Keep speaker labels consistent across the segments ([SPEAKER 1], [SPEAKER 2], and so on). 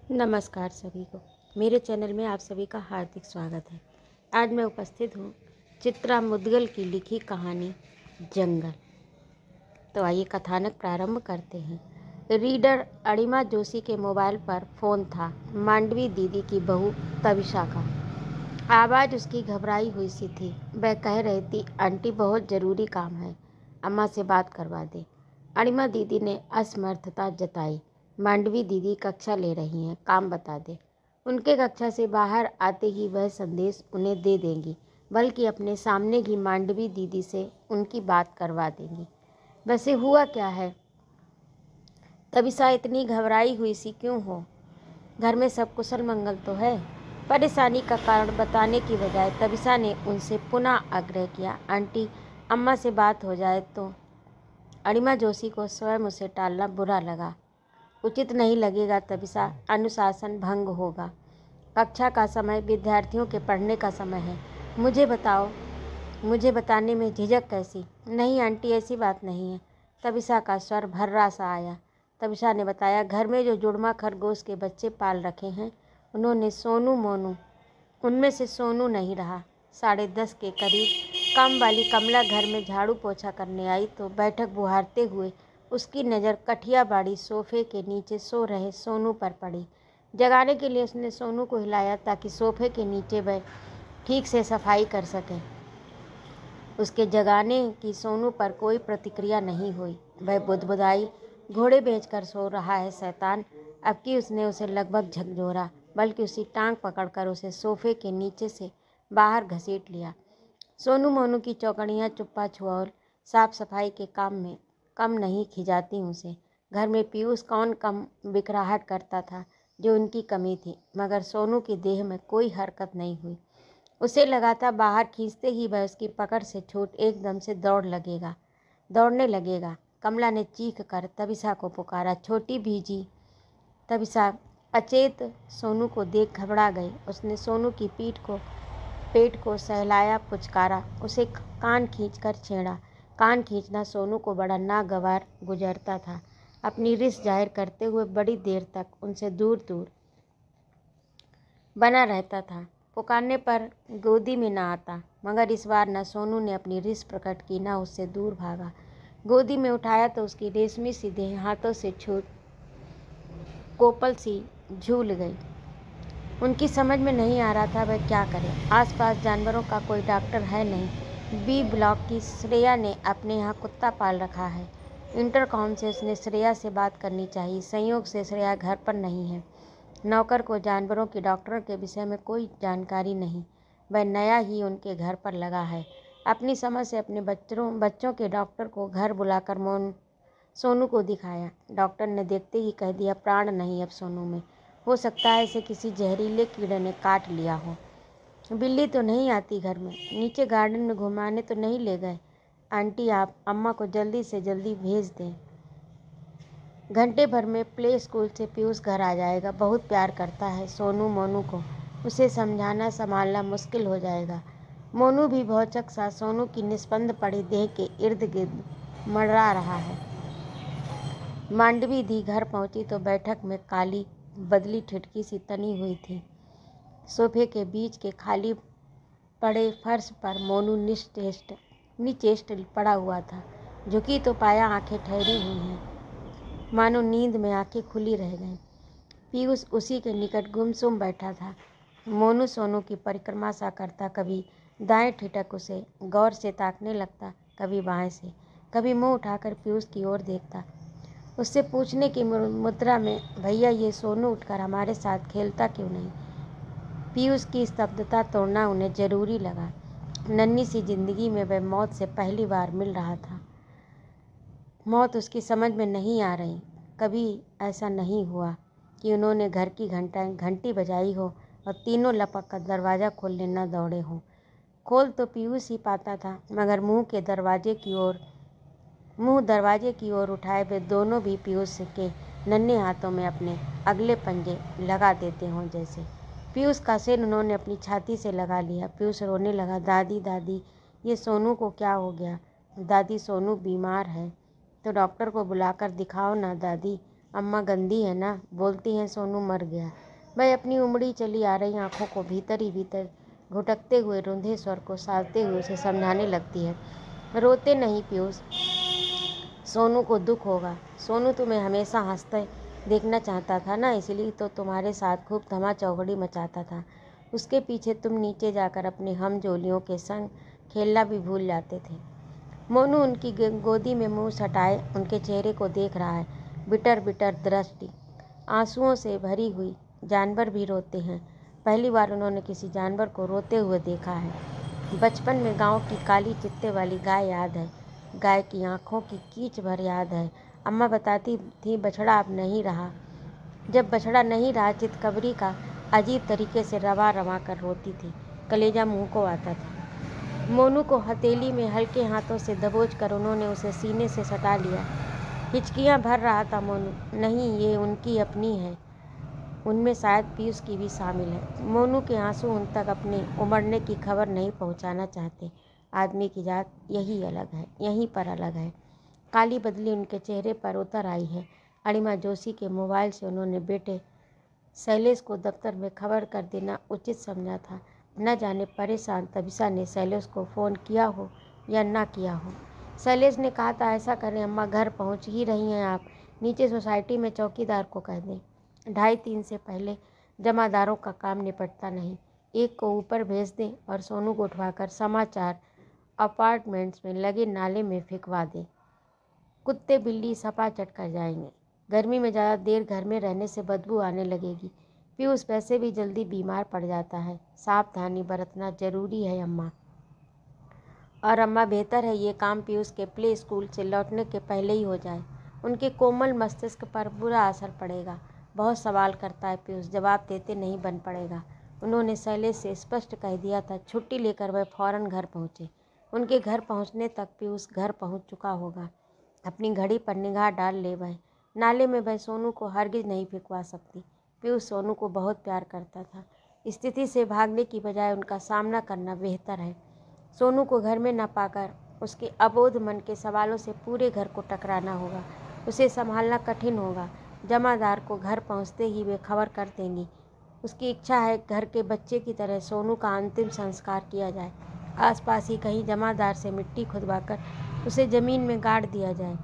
[SPEAKER 1] नमस्कार सभी को। मेरे चैनल में आप सभी का हार्दिक स्वागत है। आज मैं उपस्थित हूँ चित्रा मुद्गल की लिखी कहानी जंगल। तो आइए कथानक प्रारंभ करते हैं। रीडर अणिमा जोशी के मोबाइल पर फ़ोन था। मांडवी दीदी की बहू तविषा का। आवाज़ उसकी घबराई हुई सी थी। वह कह रही थी, आंटी बहुत ज़रूरी काम है, अम्मा से बात करवा दे। अणिमा दीदी ने असमर्थता जताई। मांडवी दीदी कक्षा ले रही हैं, काम बता दे। उनके कक्षा से बाहर आते ही वह संदेश उन्हें दे देंगी, बल्कि अपने सामने ही मांडवी दीदी से उनकी बात करवा देंगी। वैसे हुआ क्या है? तविषा इतनी घबराई हुई सी क्यों हो? घर में सब कुशल मंगल तो है? परेशानी का कारण बताने की बजाय तविषा ने उनसे पुनः आग्रह किया, आंटी अम्मा से बात हो जाए तो। अणिमा जोशी को स्वयं उसे टालना बुरा लगा। उचित नहीं लगेगा तविषा, अनुशासन भंग होगा। कक्षा का समय विद्यार्थियों के पढ़ने का समय है। मुझे बताओ। मुझे बताने में झिझक कैसी? नहीं आंटी, ऐसी बात नहीं है। तविषा का स्वर भर्रा सा आया। तविषा ने बताया, घर में जो जुड़वा खरगोश के बच्चे पाल रखे हैं, उन्होंने सोनू मोनू, उनमें से सोनू नहीं रहा। 10:30 के करीब काम वाली कमला घर में झाड़ू पोछा करने आई तो बैठक बुहारते हुए उसकी नज़र कठियाबाड़ी सोफे के नीचे सो रहे सोनू पर पड़ी। जगाने के लिए उसने सोनू को हिलाया ताकि सोफे के नीचे वह ठीक से सफाई कर सके। उसके जगाने की सोनू पर कोई प्रतिक्रिया नहीं हुई। वह बुदबुदाई, घोड़े बेचकर सो रहा है शैतान। अब की उसने उसे लगभग झकझोरा, बल्कि उसी टांग पकड़कर उसे सोफे के नीचे से बाहर घसीट लिया। सोनू मोनू की चौकड़ियाँ चुप्पा छुआल साफ सफाई के काम में कम नहीं खिजाती उसे। घर में पीयूष कौन कम बिखराहट करता था, जो उनकी कमी थी, मगर सोनू की देह में कोई हरकत नहीं हुई। उसे लगा था बाहर खींचते ही वह उसकी पकड़ से छूट एकदम से दौड़ने लगेगा। कमला ने चीख कर तविषा को पुकारा, छोटी भीजी। तविषा अचेत सोनू को देख घबरा गई। उसने सोनू की पेट को सहलाया, पुचकारा, उसे कान खींचकर छेड़ा। कान खींचना सोनू को बड़ा नागवार गुजरता था। अपनी रिस जाहिर करते हुए बड़ी देर तक उनसे दूर दूर बना रहता था। पुकारने पर गोदी में ना आता, मगर इस बार न सोनू ने अपनी रिस प्रकट की, न उससे दूर भागा। गोदी में उठाया तो उसकी रेशमी सी देह हाथों से छूट कोपल सी झूल गई। उनकी समझ में नहीं आ रहा था वह क्या करे। आसपास जानवरों का कोई डॉक्टर है नहीं। बी ब्लॉक की श्रेया ने अपने यहाँ कुत्ता पाल रखा है। इंटरकॉम से उसने श्रेया से बात करनी चाहिए। संयोग से श्रेया घर पर नहीं है। नौकर को जानवरों के डॉक्टरों के विषय में कोई जानकारी नहीं। वह नया ही उनके घर पर लगा है। अपनी समझ से अपने बच्चों के डॉक्टर को घर बुलाकर सोनू को दिखाया। डॉक्टर ने देखते ही कह दिया, प्राण नहीं अब सोनू में। हो सकता है इसे किसी जहरीले कीड़े ने काट लिया हो। बिल्ली तो नहीं आती घर में? नीचे गार्डन में घुमाने तो नहीं ले गए? आंटी आप अम्मा को जल्दी से जल्दी भेज दें। घंटे भर में प्ले स्कूल से पीयूष घर आ जाएगा। बहुत प्यार करता है सोनू मोनू को। उसे समझाना संभालना मुश्किल हो जाएगा। मोनू भी भौचक सा सोनू की निस्पंद पड़ी देह के इर्द गिर्द मंडरा रहा है। मांडवी दी घर पहुंची तो बैठक में काली बदली ठिठकी सी तनी हुई थी। सोफे के बीच के खाली पड़े फर्श पर मोनू निचेष्ट पड़ा हुआ था। झुकी तो पाया आंखें ठहरी हुई हैं, मानो नींद में आंखें खुली रह गईं। पीयूष उसी के निकट गुमसुम बैठा था। मोनू सोनू की परिक्रमा सा करता, कभी दाएं ठिठक उसे गौर से ताकने लगता, कभी बाएं से, कभी मुंह उठाकर पीयूष की ओर देखता, उससे पूछने की मुद्रा में, भैया ये सोनू उठकर हमारे साथ खेलता क्यों नहीं? पीयूष की स्तब्धता तोड़ना उन्हें जरूरी लगा। नन्ही सी जिंदगी में वह मौत से पहली बार मिल रहा था। मौत उसकी समझ में नहीं आ रही। कभी ऐसा नहीं हुआ कि उन्होंने घर की घंटी बजाई हो और तीनों लपक कर दरवाज़ा खोलने न दौड़े हों। खोल तो पीयूष ही पाता था, मगर मुंह दरवाजे की ओर उठाए वे दोनों भी पीयूष के नन्हे हाथों में अपने अगले पंजे लगा देते हों जैसे। पीयूष का सिर उन्होंने अपनी छाती से लगा लिया। पीयूष रोने लगा, दादी दादी ये सोनू को क्या हो गया? दादी सोनू बीमार है तो डॉक्टर को बुलाकर दिखाओ ना दादी। अम्मा गंदी है ना, बोलती हैं सोनू मर गया। वह अपनी उमड़ी चली आ रही आंखों को भीतर ही भीतर घुटकते हुए रूंधे स्वर को साधते हुए उसे समझाने लगती है, रोते नहीं पीयूष, सोनू को दुख होगा। सोनू तुम्हें हमेशा हंसते देखना चाहता था ना, इसलिए तो तुम्हारे साथ खूब धमा चौकड़ी मचाता था। उसके पीछे तुम नीचे जाकर अपने हम जोलियों के संग खेलना भी भूल जाते थे। मोनू उनकी गोदी में मुंह सटाए उनके चेहरे को देख रहा है, बिटर बिटर दृष्टि आंसुओं से भरी हुई। जानवर भी रोते हैं। पहली बार उन्होंने किसी जानवर को रोते हुए देखा है। बचपन में गांव की काली चित्ते वाली गाय याद है, गाय की आंखों की कीच भर याद है। अम्मा बताती थी बछड़ा अब नहीं रहा। जब बछड़ा नहीं रहा, चितकबरी का अजीब तरीके से रवा रवा कर रोती थी, कलेजा मुंह को आता था। मोनू को हथेली में हल्के हाथों से दबोच कर उन्होंने उसे सीने से सटा लिया। हिचकियां भर रहा था मोनू, नहीं ये उनकी अपनी है, उनमें शायद पीयूष की भी शामिल है। मोनू के आंसू उन तक अपने उमड़ने की खबर नहीं पहुंचाना चाहते। आदमी की जात यही अलग है, यहीं पर अलग है। काली बदली उनके चेहरे पर उतर आई है। अणिमा जोशी के मोबाइल से उन्होंने बेटे शैलेश को दफ्तर में खबर कर देना उचित समझा था। न जाने परेशान तबिशा ने शैलेश को फ़ोन किया हो या ना किया हो। शैलेश ने कहा था ऐसा करें अम्मा, घर पहुंच ही रही हैं आप, नीचे सोसाइटी में चौकीदार को कह दें 2:30 से पहले जमादारों का काम निपटता नहीं। एक को ऊपर भेज दें और सोनू को उठवाकर समाचार अपार्टमेंट्स में लगे नाले में फेंकवा दें। कुत्ते बिल्ली सपा चट कर जाएंगे। गर्मी में ज़्यादा देर घर में रहने से बदबू आने लगेगी। पीयूष वैसे भी जल्दी बीमार पड़ जाता है। सावधानी बरतना जरूरी है अम्मा। और अम्मा बेहतर है ये काम पीयूष के प्ले स्कूल से लौटने के पहले ही हो जाए। उनके कोमल मस्तिष्क पर बुरा असर पड़ेगा। बहुत सवाल करता है पीयूष, जवाब देते नहीं बन पड़ेगा। उन्होंने शैलेश से स्पष्ट कह दिया था। छुट्टी लेकर वह फौरन घर पहुँचे। उनके घर पहुँचने तक पीयूष घर पहुँच चुका होगा। अपनी घड़ी पर निगाह डाल ले वह नाले में वह सोनू को हरगिज नहीं फेंकवा सकती। पीयूष सोनू को बहुत प्यार करता था। स्थिति से भागने की बजाय उनका सामना करना बेहतर है। सोनू को घर में न पाकर उसके अबोध मन के सवालों से पूरे घर को टकराना होगा। उसे संभालना कठिन होगा। जमादार को घर पहुंचते ही वे खबर कर देंगी। उसकी इच्छा है घर के बच्चे की तरह सोनू का अंतिम संस्कार किया जाए। आसपास ही कहीं जमादार से मिट्टी खुदवाकर उसे ज़मीन में गाड़ दिया जाए।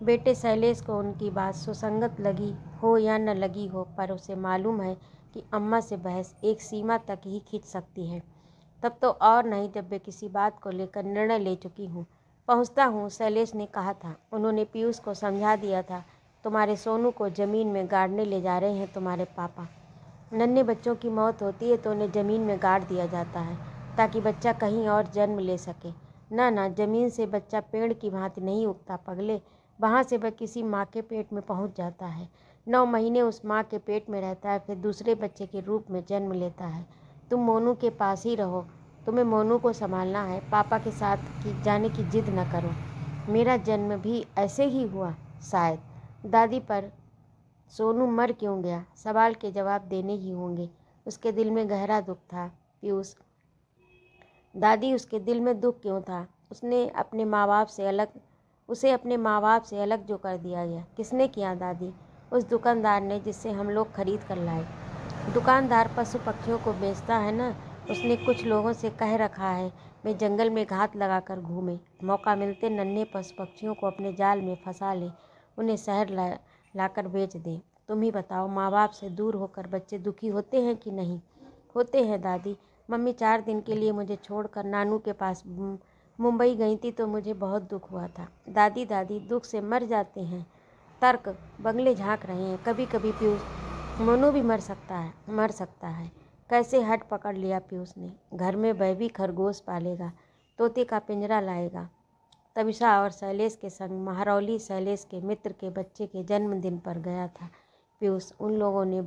[SPEAKER 1] बेटे शैलेश को उनकी बात सुसंगत लगी हो या न लगी हो, पर उसे मालूम है कि अम्मा से बहस एक सीमा तक ही खींच सकती है। तब तो और नहीं जब वे किसी बात को लेकर निर्णय ले चुकी हूँ। पहुँचता हूँ, शैलेश ने कहा था। उन्होंने पीयूष को समझा दिया था, तुम्हारे सोनू को ज़मीन में गाड़ने ले जा रहे हैं तुम्हारे पापा। नन्हे बच्चों की मौत होती है तो उन्हें ज़मीन में गाड़ दिया जाता है ताकि बच्चा कहीं और जन्म ले सके। ना, ज़मीन से बच्चा पेड़ की भांति नहीं उगता पगले। वहाँ से वह किसी माँ के पेट में पहुँच जाता है। 9 महीने उस माँ के पेट में रहता है, फिर दूसरे बच्चे के रूप में जन्म लेता है। तुम मोनू के पास ही रहो, तुम्हें मोनू को संभालना है। पापा के साथ जाने की जिद न करो। मेरा जन्म भी ऐसे ही हुआ शायद। दादी, पर सोनू मर क्यों गया? सवाल के जवाब देने ही होंगे। उसके दिल में गहरा दुख था पीयूष। दादी, उसके दिल में दुख क्यों था? उसे अपने माँ बाप से अलग जो कर दिया गया, किसने किया दादी? उस दुकानदार ने जिससे हम लोग खरीद कर लाए। दुकानदार पशु पक्षियों को बेचता है ना, उसने कुछ लोगों से कह रखा है वे जंगल में घात लगाकर घूमे, मौका मिलते नन्हे पशु पक्षियों को अपने जाल में फंसा ले, उन्हें शहर लाकर बेच दें। तुम ही बताओ, माँ बाप से दूर होकर बच्चे दुखी होते हैं कि नहीं? होते हैं दादी। मम्मी 4 दिन के लिए मुझे छोड़कर नानू के पास मुंबई गई थी तो मुझे बहुत दुख हुआ था। दादी, दुख से मर जाते हैं। तर्क बंगले झांक रहे हैं। कभी कभी पीयूष मोनू भी मर सकता है। कैसे हट पकड़ लिया पीयूष ने। घर में वह भी खरगोश पालेगा, तोते का पिंजरा लाएगा। तबिशा और शैलेश के संग महरौली शैलेश के मित्र के बच्चे के जन्मदिन पर गया था पीयूष। उन लोगों ने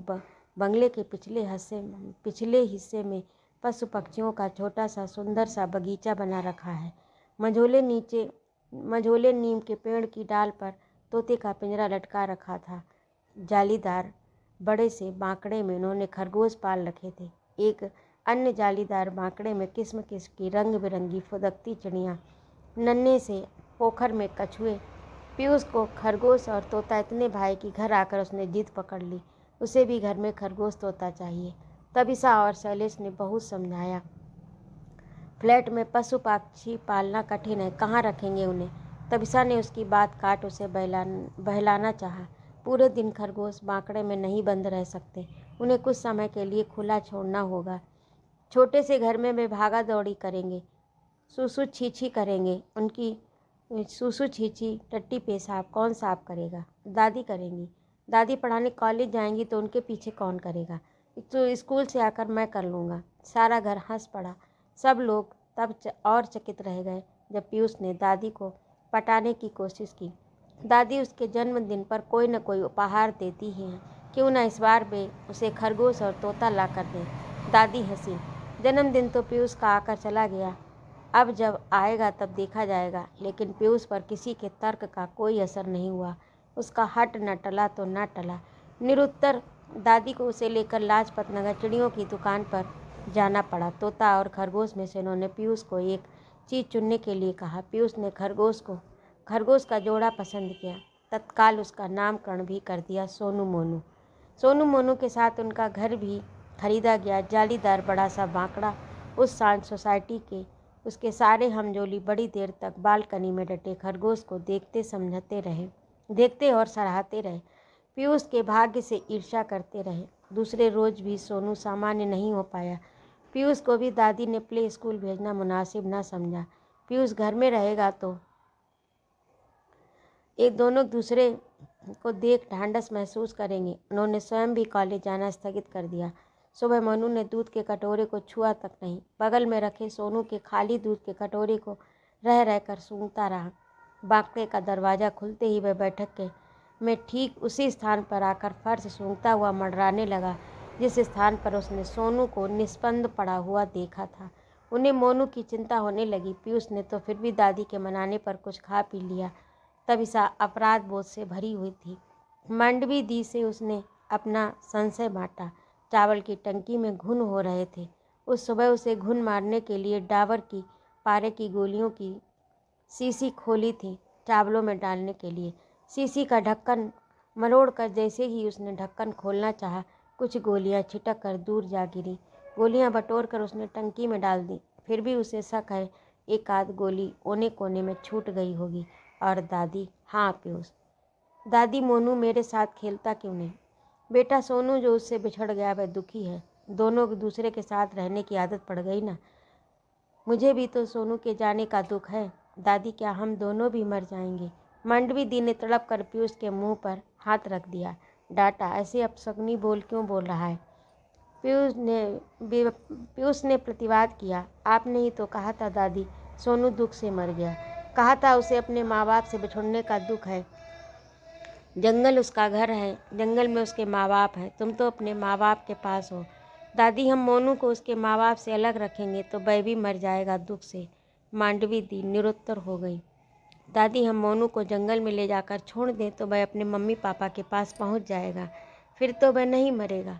[SPEAKER 1] बंगले के पिछले हिस्से में पशु पक्षियों का छोटा सा सुंदर सा बगीचा बना रखा है। मझोले नीम के पेड़ की डाल पर तोते का पिंजरा लटका रखा था। जालीदार बड़े से बांकड़े में उन्होंने खरगोश पाल रखे थे। एक अन्य जालीदार बांकड़े में किस्म किस्म की रंग बिरंगी फुदकती चिड़ियाँ, नन्हे से पोखर में कछुए पीयूष को खरगोश और तोता इतने भाई कि घर आकर उसने जिद पकड़ ली, उसे भी घर में खरगोश तोता चाहिए। तबिसा और शैलेश ने बहुत समझाया, फ्लैट में पशु पक्षी पालना कठिन है, कहाँ रखेंगे उन्हें। तबिसा ने उसकी बात काट उसे बहलाना चाहा। पूरे दिन खरगोश बांकड़े में नहीं बंद रह सकते, उन्हें कुछ समय के लिए खुला छोड़ना होगा। छोटे से घर में वे भागा दौड़ी करेंगे, सूसू छीछी करेंगे। उनकी सूसू छीछी टट्टी पेशाब कौन साफ करेगा? दादी करेंगी। दादी पढ़ाने कॉलेज जाएंगी तो उनके पीछे कौन करेगा? तो स्कूल से आकर मैं कर लूँगा। सारा घर हंस पड़ा। सब लोग तब और चकित रह गए जब पीयूष ने दादी को पटाने की कोशिश की। दादी उसके जन्मदिन पर कोई न कोई उपहार देती ही हैं, क्यों न इस बार वे उसे खरगोश और तोता ला कर दें। दादी हंसी। जन्मदिन तो पीयूष का आकर चला गया, अब जब आएगा तब देखा जाएगा। लेकिन पीयूष पर किसी के तर्क का कोई असर नहीं हुआ। उसका हट न टला तो न टला। निरुत्तर दादी को उसे लेकर लाजपत नगर चिड़ियों की दुकान पर जाना पड़ा। तोता और खरगोश में से उन्होंने पीयूष को एक चीज़ चुनने के लिए कहा। पीयूष ने खरगोश का जोड़ा पसंद किया। तत्काल उसका नामकरण भी कर दिया सोनू मोनू। सोनू मोनू के साथ उनका घर भी खरीदा गया। जालीदार बड़ा सा बांकड़ा उस सांड सोसाइटी के उसके सारे हमजोली बड़ी देर तक बालकनी में डटे खरगोश को देखते और सराहते रहे। पीयूष के भाग्य से ईर्ष्या करते रहे। दूसरे रोज भी सोनू सामान्य नहीं हो पाया। पीयूष को भी दादी ने प्ले स्कूल भेजना मुनासिब न समझा। पीयूष घर में रहेगा तो एक दोनों दूसरे को देख ढांढस महसूस करेंगे। उन्होंने स्वयं भी कॉलेज जाना स्थगित कर दिया। सुबह मोनू ने दूध के कटोरे को छुआ तक नहीं। बगल में रखे सोनू के खाली दूध के कटोरे को रह रहकर सूंघता रहा। बांकड़े का दरवाज़ा खुलते ही वह बैठक में ठीक उसी स्थान पर आकर फर्श सूंघता हुआ मंडराने लगा जिस स्थान पर उसने सोनू को निस्पंद पड़ा हुआ देखा था। उन्हें मोनू की चिंता होने लगी। पीयूष ने तो फिर भी दादी के मनाने पर कुछ खा पी लिया। तबिसा अपराध बोध से भरी हुई थी। मंडवी दी से उसने अपना संशय बांटा। चावल की टंकी में घुन हो रहे थे। उस सुबह उसे घुन मारने के लिए डाबर की पारे की गोलियों की शीशी खोली थी चावलों में डालने के लिए। शीशी का ढक्कन मरोड़ कर जैसे ही उसने ढक्कन खोलना चाहा, कुछ गोलियां छिटक कर दूर जा गिरी। गोलियां बटोर कर उसने टंकी में डाल दी। फिर भी उसे शक है एक आध गोली कोने कोने में छूट गई होगी। और दादी, हाँ पीयूष, दादी मोनू मेरे साथ खेलता क्यों नहीं? बेटा सोनू जो उससे बिछड़ गया वह दुखी है। दोनों दूसरे के साथ रहने की आदत पड़ गई ना। मुझे भी तो सोनू के जाने का दुख है। दादी, क्या हम दोनों भी मर जाएंगे? मंडवी दी ने तड़प कर पीयूष के मुंह पर हाथ रख दिया। डांटा, ऐसे अपशकुनी बोल क्यों बोल रहा है? पीयूष ने प्रतिवाद किया। आपने ही तो कहा था दादी, सोनू दुख से मर गया। कहा था उसे अपने माँ बाप से बिछुड़ने का दुख है। जंगल उसका घर है, जंगल में उसके माँ बाप हैं। तुम तो अपने माँ बाप के पास हो। दादी, हम मोनू को उसके माँ बाप से अलग रखेंगे तो वह भी मर जाएगा दुख से। मांडवी दी निरुत्तर हो गई। दादी, हम मोनू को जंगल में ले जाकर छोड़ दें तो वह अपने मम्मी पापा के पास पहुंच जाएगा, फिर तो वह नहीं मरेगा।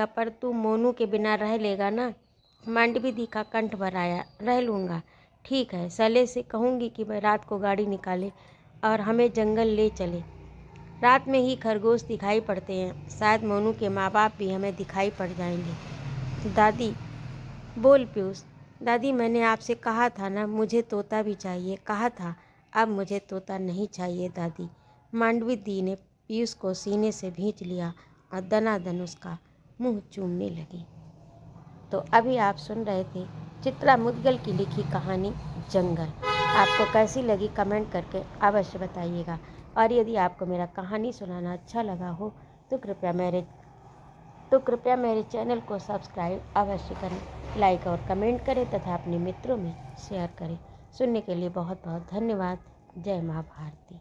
[SPEAKER 1] पर तू मोनू के बिना रह लेगा ना? मांडवी दी का कंठ भर आया। रह लूँगा। ठीक है, सले से कहूँगी कि वह रात को गाड़ी निकाले और हमें जंगल ले चले। रात में ही खरगोश दिखाई पड़ते हैं, शायद मोनू के माँ बाप भी हमें दिखाई पड़ जाएंगे। दादी, बोल पीयूष। दादी, मैंने आपसे कहा था ना मुझे तोता भी चाहिए, कहा था। अब मुझे तोता नहीं चाहिए दादी। मांडवी दी ने पीयूष को सीने से भींच लिया और दनादन उसका मुंह चूमने लगी। तो अभी आप सुन रहे थे चित्रा मुद्गल की लिखी कहानी जंगल। आपको कैसी लगी कमेंट करके अवश्य बताइएगा। और यदि आपको मेरा कहानी सुनाना अच्छा लगा हो तो कृपया मेरे चैनल को सब्सक्राइब अवश्य करें, लाइक और कमेंट करें तथा अपने मित्रों में शेयर करें। सुनने के लिए बहुत बहुत धन्यवाद। जय माँ भारती।